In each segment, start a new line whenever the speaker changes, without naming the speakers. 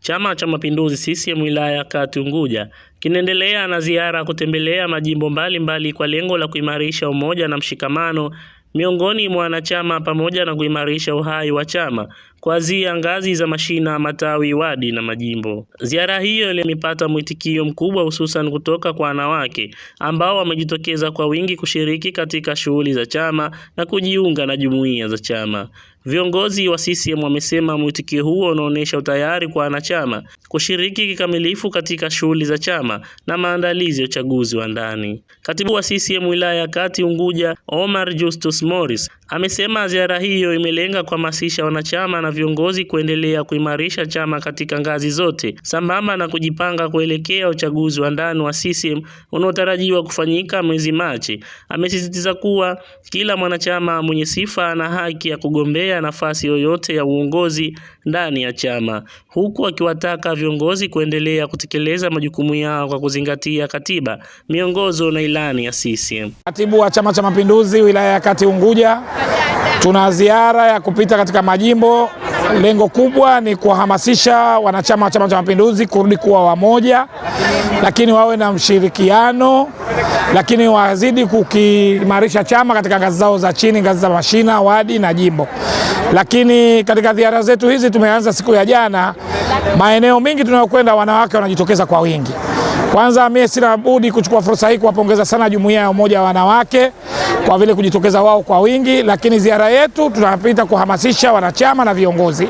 Chama cha Mapinduzi CCM wilaya ya Kati Unguja kinaendelea na ziara kutembelea majimbo mbalimbali kwa lengo la kuimarisha umoja na mshikamano miongoni mwa wanachama pamoja na kuimarisha uhai wa chama kuanzia ngazi za mashina, matawi, wadi na majimbo. Ziara hiyo imepata mwitikio mkubwa hususan kutoka kwa wanawake ambao wamejitokeza kwa wingi kushiriki katika shughuli za chama na kujiunga na jumuiya za chama. Viongozi wa CCM wamesema mwitikio huo unaonyesha utayari kwa wanachama kushiriki kikamilifu katika shughuli za chama na maandalizi ya uchaguzi wa ndani. Katibu wa CCM wilaya ya Kati Unguja, Omar Justus Morris, amesema ziara hiyo imelenga kuhamasisha wanachama na viongozi kuendelea kuimarisha chama katika ngazi zote sambamba na kujipanga kuelekea uchaguzi wa ndani wa CCM unaotarajiwa kufanyika mwezi Machi. Amesisitiza kuwa kila mwanachama mwenye sifa ana haki ya kugombea nafasi yoyote ya uongozi ndani ya chama, huku akiwataka viongozi kuendelea kutekeleza majukumu yao kwa kuzingatia katiba, miongozo na ilani ya CCM.
Katibu wa Chama cha Mapinduzi wilaya ya Kati Unguja, tuna ziara ya kupita katika majimbo. Lengo kubwa ni kuhamasisha wanachama wa Chama cha Mapinduzi kurudi kuwa wamoja, lakini wawe na mshirikiano, lakini wazidi kukimarisha chama katika ngazi zao za chini, ngazi za mashina, wadi na jimbo. Lakini katika ziara zetu hizi tumeanza siku ya jana, maeneo mengi tunayokwenda wanawake wanajitokeza kwa wingi. Kwanza mimi sina budi kuchukua fursa hii kuwapongeza sana jumuiya ya umoja wa wanawake kwa vile kujitokeza wao kwa wingi, lakini ziara yetu tunapita kuhamasisha wanachama na viongozi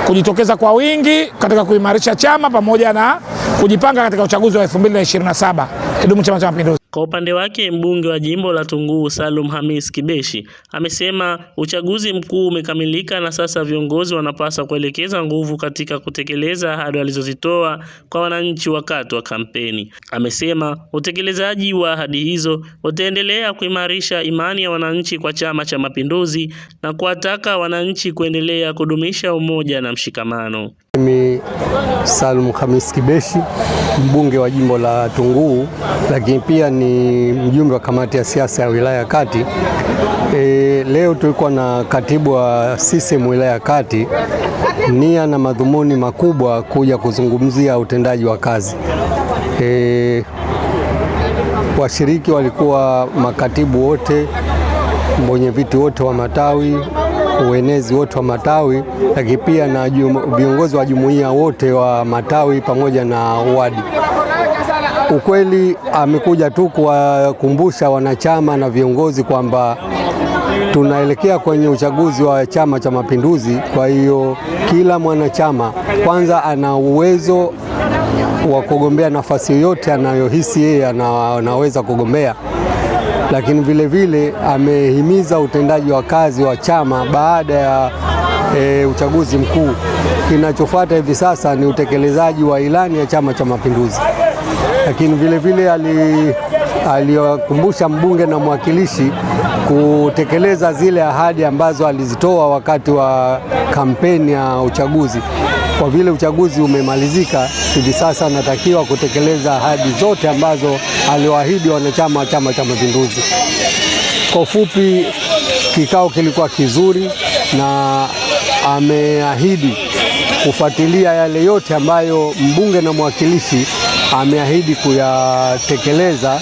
kujitokeza kwa wingi katika kuimarisha chama pamoja na kujipanga katika uchaguzi wa 2027. Kidumu Chama cha Mapinduzi.
Kwa upande wake mbunge wa jimbo la Tunguu Salum Hamis Kibeshi amesema uchaguzi mkuu umekamilika na sasa viongozi wanapaswa kuelekeza nguvu katika kutekeleza ahadi walizozitoa kwa wananchi wakati wa kampeni. Amesema utekelezaji wa ahadi hizo utaendelea kuimarisha imani ya wananchi kwa Chama cha Mapinduzi na kuwataka wananchi kuendelea kudumisha umoja na mshikamano.
Mimi Salum Hamis Kibeshi, mbunge wa jimbo la Tunguu, lakini pia ni mjumbe wa kamati ya siasa ya wilaya ya Kati. Leo tulikuwa na katibu wa CCM wilaya ya Kati, nia na madhumuni makubwa kuja kuzungumzia utendaji wa kazi. Washiriki walikuwa makatibu wote, mwenyeviti wote wa matawi, uenezi wote wa matawi, lakini pia na viongozi wa jumuiya wote wa matawi pamoja na wadi. Ukweli amekuja tu kuwakumbusha wanachama na viongozi kwamba tunaelekea kwenye uchaguzi wa Chama cha Mapinduzi. Kwa hiyo kila mwanachama kwanza ana uwezo wa kugombea nafasi yoyote anayohisi yeye anaweza kugombea, lakini vile vile amehimiza utendaji wa kazi wa chama baada ya uchaguzi mkuu. Kinachofuata hivi sasa ni utekelezaji wa ilani ya Chama cha Mapinduzi, lakini vile vile aliwakumbusha mbunge na mwakilishi kutekeleza zile ahadi ambazo alizitoa wakati wa kampeni ya uchaguzi. Kwa vile uchaguzi umemalizika, hivi sasa anatakiwa kutekeleza ahadi zote ambazo aliwaahidi wanachama wa Chama cha Mapinduzi. Kwa ufupi, kikao kilikuwa kizuri na ameahidi kufuatilia yale yote ambayo mbunge na mwakilishi ameahidi kuyatekeleza.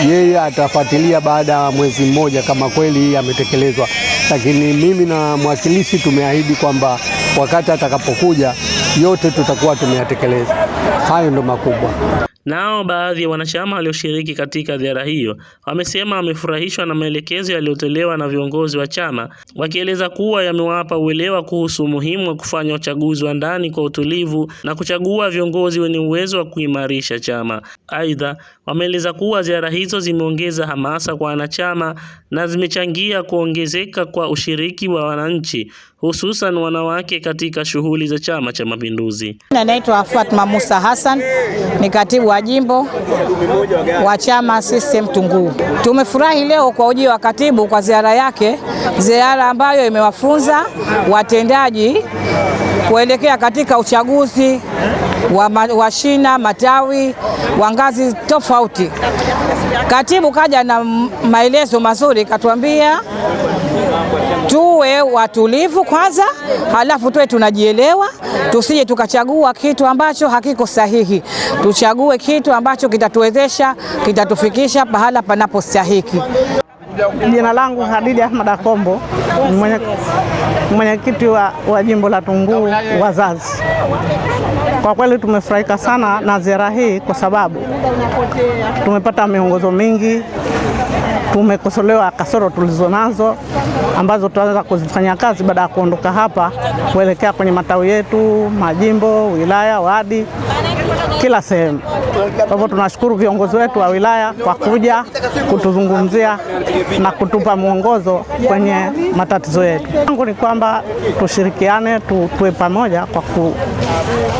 Yeye atafuatilia baada ya mwezi mmoja kama kweli yametekelezwa, lakini mimi na mwakilishi tumeahidi kwamba wakati atakapokuja yote tutakuwa tumeyatekeleza. Hayo ndo makubwa.
Nao baadhi ya wanachama walioshiriki katika ziara hiyo wamesema wamefurahishwa na maelekezo yaliyotolewa na viongozi wa chama, wakieleza kuwa yamewapa uelewa kuhusu umuhimu wa kufanya uchaguzi wa ndani kwa utulivu na kuchagua viongozi wenye uwezo wa kuimarisha chama. Aidha, wameeleza kuwa ziara hizo zimeongeza hamasa kwa wanachama na zimechangia kuongezeka kwa ushiriki wa wananchi, hususan wanawake katika shughuli za Chama cha Mapinduzi.
Naitwa Fatma Musa Hassan, ni katibu wa jimbo wa chama CCM Tunguu. Tumefurahi leo kwa ujio wa katibu kwa ziara yake, ziara ambayo imewafunza watendaji kuelekea katika uchaguzi wa shina, matawi, wa ngazi tofauti. Katibu kaja na maelezo mazuri, katuambia tuwe tuwe watulivu kwanza, halafu tuwe tunajielewa, tusije tukachagua kitu ambacho hakiko sahihi. Tuchague kitu ambacho kitatuwezesha, kitatufikisha pahala panapostahiki.
Jina langu Hadija Ahmad Akombo, mwenyekiti wa jimbo la Tunguu wazazi. Kwa kweli tumefurahika sana na ziara hii kwa sababu tumepata miongozo mingi, tumekosolewa kasoro tulizonazo ambazo tutaweza kuzifanya kazi baada ya kuondoka hapa kuelekea kwenye matawi yetu, majimbo, wilaya, wadi, kila sehemu. Kwa hivyo tunashukuru viongozi wetu wa wilaya kwa kuja kutuzungumzia na kutupa mwongozo kwenye matatizo yetu. Yangu ni kwamba tushirikiane, tuwe pamoja kwa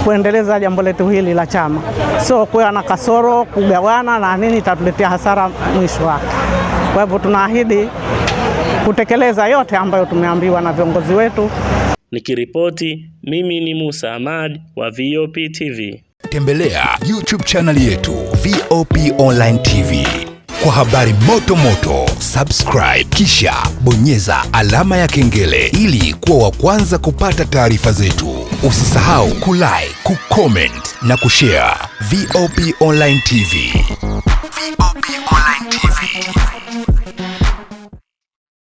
kuendeleza jambo letu hili la chama. Sio kuwa na kasoro, kugawana na nini itatuletea hasara mwisho wake. Kwa hivyo tunaahidi kutekeleza yote ambayo tumeambiwa na viongozi wetu.
Nikiripoti, mimi ni Musa Ahmad wa VOP TV.
Tembelea YouTube channel yetu VOP Online TV kwa habari moto moto. Subscribe kisha bonyeza alama ya kengele ili kuwa wa kwanza kupata taarifa zetu. Usisahau kulike, kucomment na kushare. VOP Online TV.